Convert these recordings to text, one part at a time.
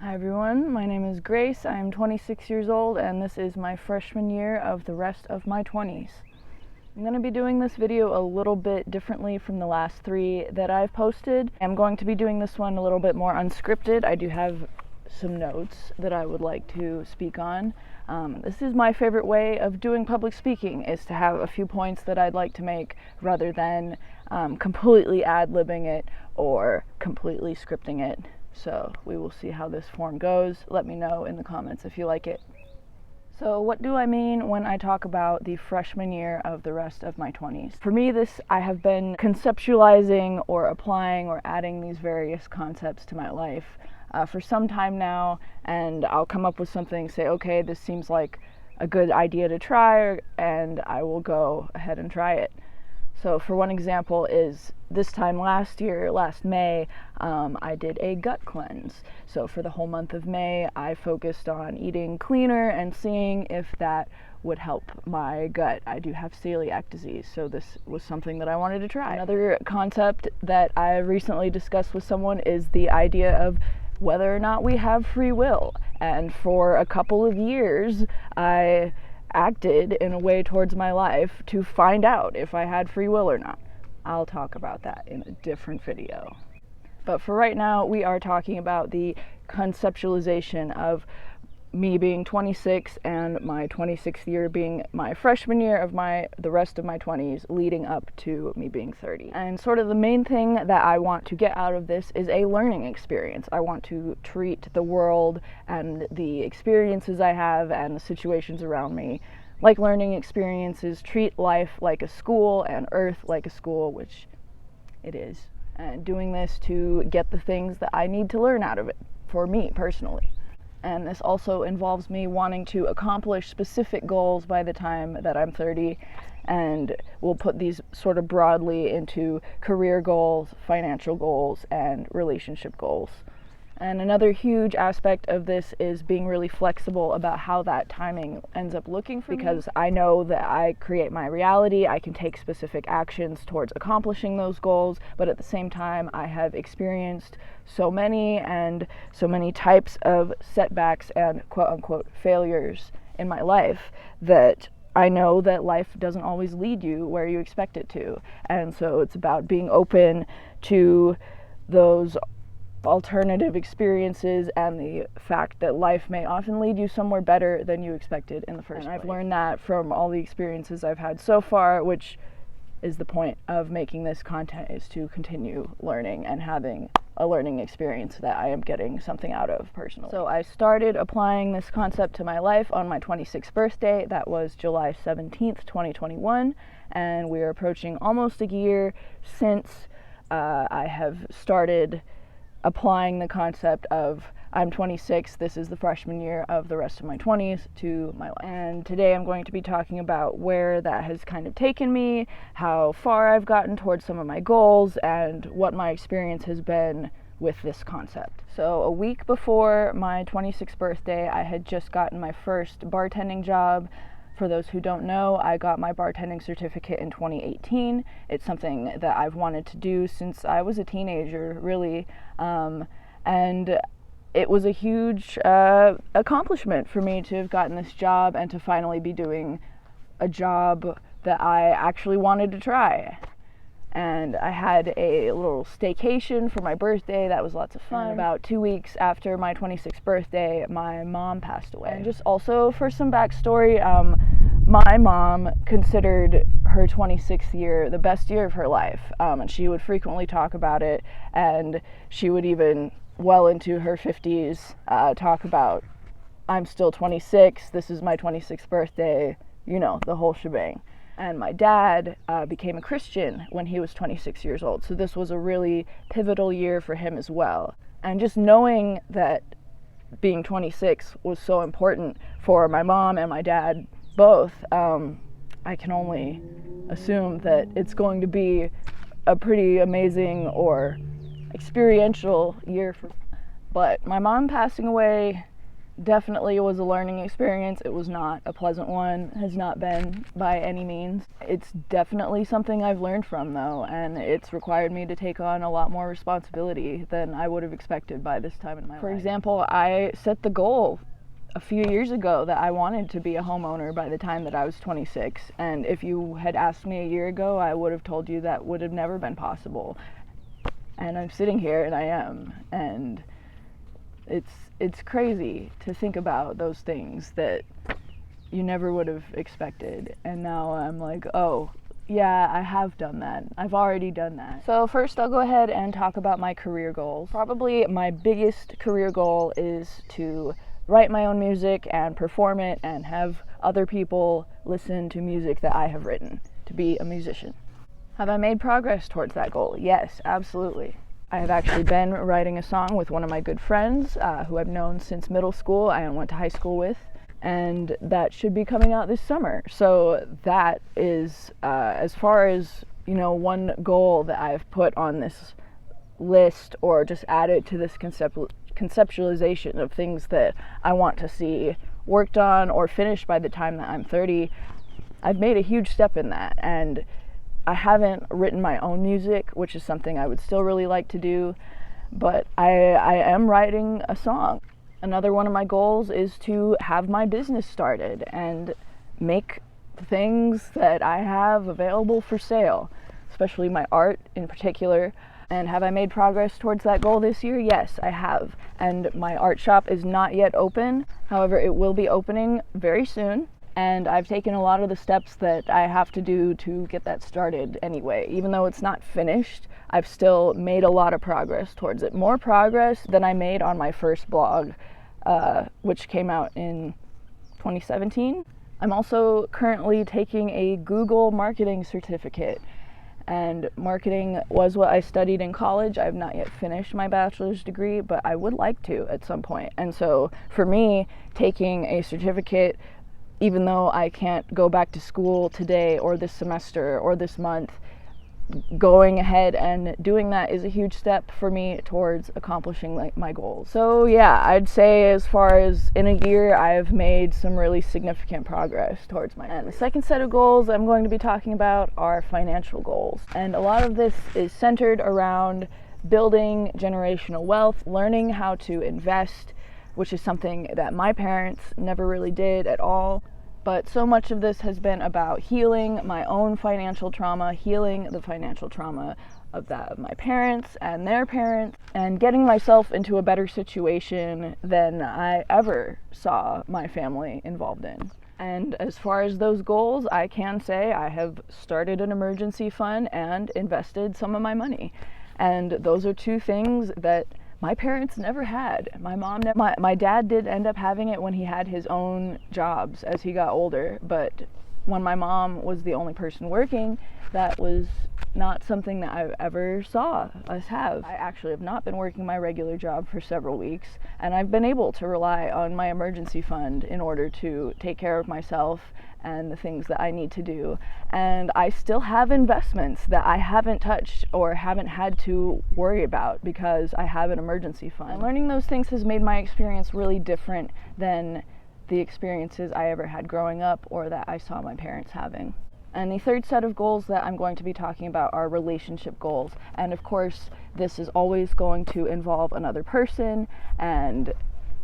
Hi everyone, my name is Grace. I am 26 years old and this is my freshman year of the rest of my 20s. I'm going to be doing this video a little bit differently from the last three that I've posted. I'm going to be doing this one a little bit more unscripted. I do have some notes that I would like to speak on. This is my favorite way of doing public speaking, is to have a few points that I'd like to make rather than completely ad-libbing it or completely scripting it. So we will see how this form goes. Let me know in the comments if you like it. So what do I mean when I talk about the freshman year of the rest of my 20s? For me, I have been conceptualizing or applying or adding these various concepts to my life for some time now, and I'll come up with something, say, okay, this seems like a good idea to try, and I will go ahead and try it. So for one example is this time last year, last May, I did a gut cleanse. So for the whole month of May, I focused on eating cleaner and seeing if that would help my gut. I do have celiac disease, so this was something that I wanted to try. Another concept that I recently discussed with someone is the idea of whether or not we have free will. And for a couple of years, I acted in a way towards my life to find out if I had free will or not. I'll talk about that in a different video. But for right now, we are talking about the conceptualization of me being 26 and my 26th year being my freshman year of the rest of my 20s leading up to me being 30. And sort of the main thing that I want to get out of this is a learning experience. I want to treat the world and the experiences I have and the situations around me like learning experiences, treat life like a school and Earth like a school, which it is. And doing this to get the things that I need to learn out of it, for me personally. And this also involves me wanting to accomplish specific goals by the time that I'm 30, and we'll put these sort of broadly into career goals, financial goals, and relationship goals. And another huge aspect of this is being really flexible about how that timing ends up looking for me, because I know that I create my reality. I can take specific actions towards accomplishing those goals, but at the same time I have experienced so many types of setbacks and quote-unquote failures in my life that I know that life doesn't always lead you where you expect it to. And so it's about being open to those alternative experiences and the fact that life may often lead you somewhere better than you expected in the first place. I've learned that from all the experiences I've had so far, which is the point of making this content, is to continue learning and having a learning experience that I am getting something out of personally. So I started applying this concept to my life on my 26th birthday. That was July 17th, 2021, and we are approaching almost a year since I have started applying the concept of I'm 26, this is the freshman year of the rest of my 20s to my life. And today I'm going to be talking about where that has kind of taken me, how far I've gotten towards some of my goals, and what my experience has been with this concept. So a week before my 26th birthday, I had just gotten my first bartending job. For those who don't know, I got my bartending certificate in 2018. It's something that I've wanted to do since I was a teenager, really, and it was a huge accomplishment for me to have gotten this job and to finally be doing a job that I actually wanted to try. And I had a little staycation for my birthday. That was lots of fun. And about 2 weeks after my 26th birthday, my mom passed away. And just also for some backstory, my mom considered her 26th year the best year of her life, and she would frequently talk about it, and she would even, well into her 50s, talk about, I'm still 26, this is my 26th birthday, you know, the whole shebang. And my dad became a Christian when he was 26 years old, so this was a really pivotal year for him as well. And just knowing that being 26 was so important for my mom and my dad both, I can only assume that it's going to be a pretty amazing or experiential year for. But my mom passing away definitely was a learning experience. It was not a pleasant one, has not been by any means. It's definitely something I've learned from though, and it's required me to take on a lot more responsibility than I would have expected by this time in my life. For example, I set the goal a few years ago that I wanted to be a homeowner by the time that I was 26, and if you had asked me a year ago, I would have told you that would have never been possible. And I'm sitting here and I am, and it's crazy to think about those things that you never would have expected. And now I'm like, oh, yeah, I have done that. I've already done that. So first I'll go ahead and talk about my career goals. Probably my biggest career goal is to write my own music and perform it and have other people listen to music that I have written, to be a musician. Have I made progress towards that goal? Yes, absolutely. I have actually been writing a song with one of my good friends who I've known since middle school and went to high school with, and that should be coming out this summer. So that is, as far as, one goal that I've put on this list or just added to this conceptualization of things that I want to see worked on or finished by the time that I'm 30, I've made a huge step in that. And I haven't written my own music, which is something I would still really like to do, but I am writing a song. Another one of my goals is to have my business started and make things that I have available for sale, especially my art in particular. And have I made progress towards that goal this year? Yes, I have. And my art shop is not yet open. However, it will be opening very soon. And I've taken a lot of the steps that I have to do to get that started anyway. Even though it's not finished, I've still made a lot of progress towards it. More progress than I made on my first blog, which came out in 2017. I'm also currently taking a Google marketing certificate. And marketing was what I studied in college. I have not yet finished my bachelor's degree, but I would like to at some point. And so for me, taking a certificate, even though I can't go back to school today or this semester or this month, going ahead and doing that is a huge step for me towards accomplishing my goals. So yeah, I'd say as far as in a year, I've made some really significant progress towards my goals. And the second set of goals I'm going to be talking about are financial goals. And a lot of this is centered around building generational wealth, learning how to invest, which is something that my parents never really did at all. But so much of this has been about healing my own financial trauma, healing the financial trauma of that of my parents and their parents, and getting myself into a better situation than I ever saw my family involved in. And as far as those goals, I can say I have started an emergency fund and invested some of my money. And those are two things that my parents never had. My dad did end up having it when he had his own jobs as he got older, but when my mom was the only person working, that was not something that I ever saw us have. I actually have not been working my regular job for several weeks, and I've been able to rely on my emergency fund in order to take care of myself and the things that I need to do. And I still have investments that I haven't touched or haven't had to worry about because I have an emergency fund. And learning those things has made my experience really different than the experiences I ever had growing up or that I saw my parents having. And the third set of goals that I'm going to be talking about are relationship goals. And of course, this is always going to involve another person and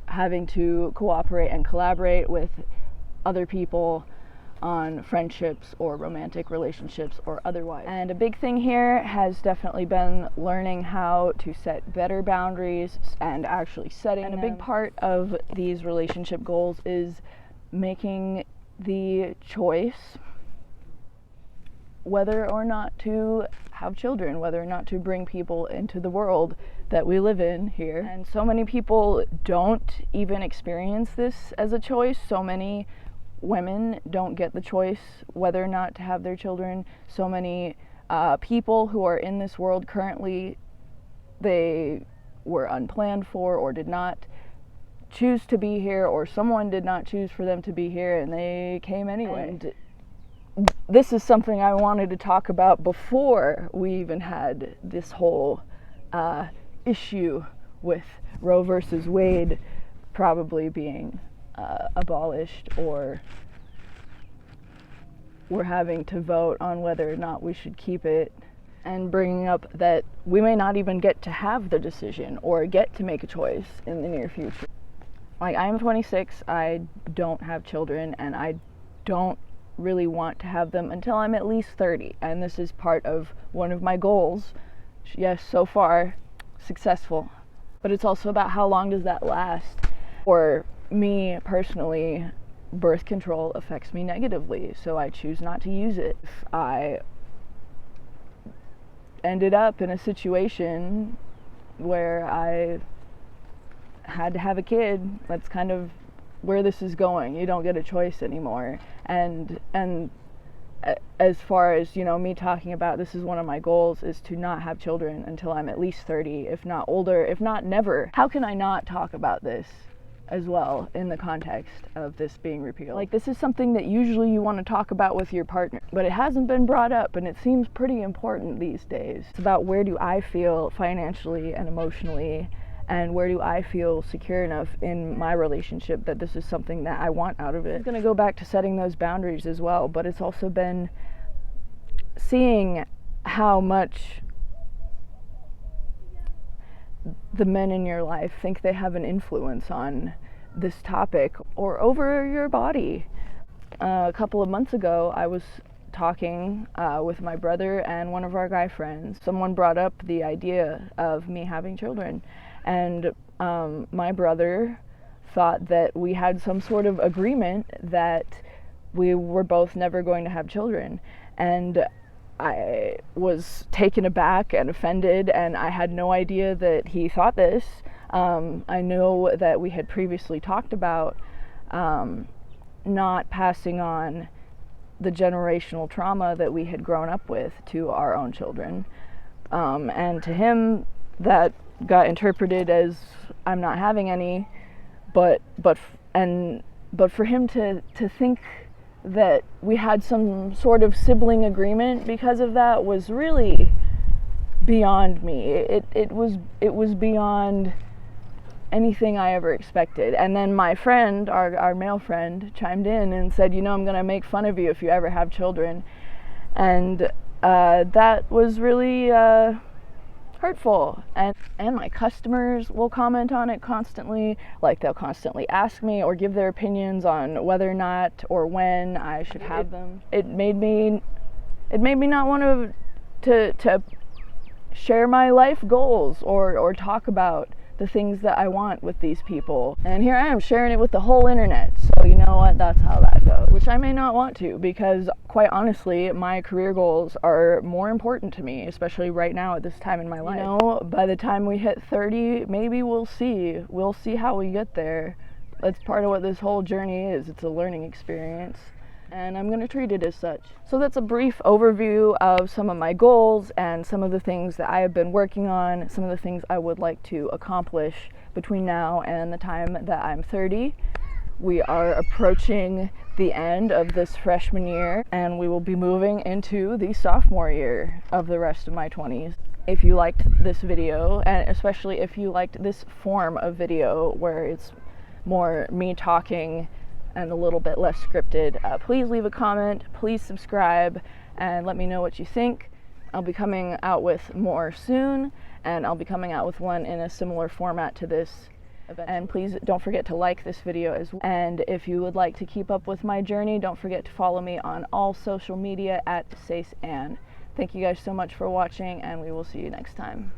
having to cooperate and collaborate with other people on friendships or romantic relationships or otherwise. And a big thing here has definitely been learning how to set better boundaries and actually setting them. And a big part of these relationship goals is making the choice whether or not to have children, whether or not to bring people into the world that we live in here. And so many people don't even experience this as a choice. So many women don't get the choice whether or not to have their children. So many people who are in this world currently, they were unplanned for or did not choose to be here, or someone did not choose for them to be here and they came anyway. And this is something I wanted to talk about before we even had this whole issue with Roe versus Wade probably being abolished, or we're having to vote on whether or not we should keep it, and bringing up that we may not even get to have the decision or get to make a choice in the near future. Like, I am 26, I don't have children, and I don't really want to have them until I'm at least 30, and this is part of one of my goals. Yes, so far, successful. But it's also about how long does that last? For me personally, birth control affects me negatively, so I choose not to use it. If I ended up in a situation where I had to have a kid, that's kind of where this is going. You don't get a choice anymore. And as far as, you know, me talking about, this is one of my goals, is to not have children until I'm at least 30, if not older, if not never. How can I not talk about this as well in the context of this being repealed? Like, this is something that usually you want to talk about with your partner, but it hasn't been brought up, and it seems pretty important these days. It's about, where do I feel financially and emotionally, and where do I feel secure enough in my relationship that this is something that I want out of it. It's going to go back to setting those boundaries as well, but it's also been seeing how much the men in your life think they have an influence on this topic or over your body. A couple of months ago, I was talking with my brother and one of our guy friends. Someone brought up the idea of me having children, and my brother thought that we had some sort of agreement that we were both never going to have children, and I was taken aback and offended, and I had no idea that he thought this. I know that we had previously talked about not passing on the generational trauma that we had grown up with to our own children, and to him that got interpreted as I'm not having any, but for him to think that we had some sort of sibling agreement because of that was really beyond me. It was beyond anything I ever expected. And then my friend, our male friend, chimed in and said, you know, I'm gonna make fun of you if you ever have children. And that was really hurtful. And my customers will comment on it constantly. Like, they'll constantly ask me or give their opinions on whether or not or when I should have them. It made me not want to share my life goals or talk about the things that I want with these people. And here I am sharing it with the whole internet. So you know what, that's how that goes. Which I may not want to, because quite honestly, my career goals are more important to me, especially right now at this time in my life. You know, by the time we hit 30, maybe we'll see how we get there. That's part of what this whole journey is. It's a learning experience, and I'm going to treat it as such. So that's a brief overview of some of my goals and some of the things that I have been working on, some of the things I would like to accomplish between now and the time that I'm 30. We are approaching the end of this freshman year, and we will be moving into the sophomore year of the rest of my 20s. If you liked this video, and especially if you liked this form of video where it's more me talking and a little bit less scripted, please leave a comment, please subscribe, and let me know what you think. I'll be coming out with more soon, and I'll be coming out with one in a similar format to this event. And please don't forget to like this video as well. And if you would like to keep up with my journey, don't forget to follow me on all social media at seisanne. Thank you guys so much for watching, and we will see you next time.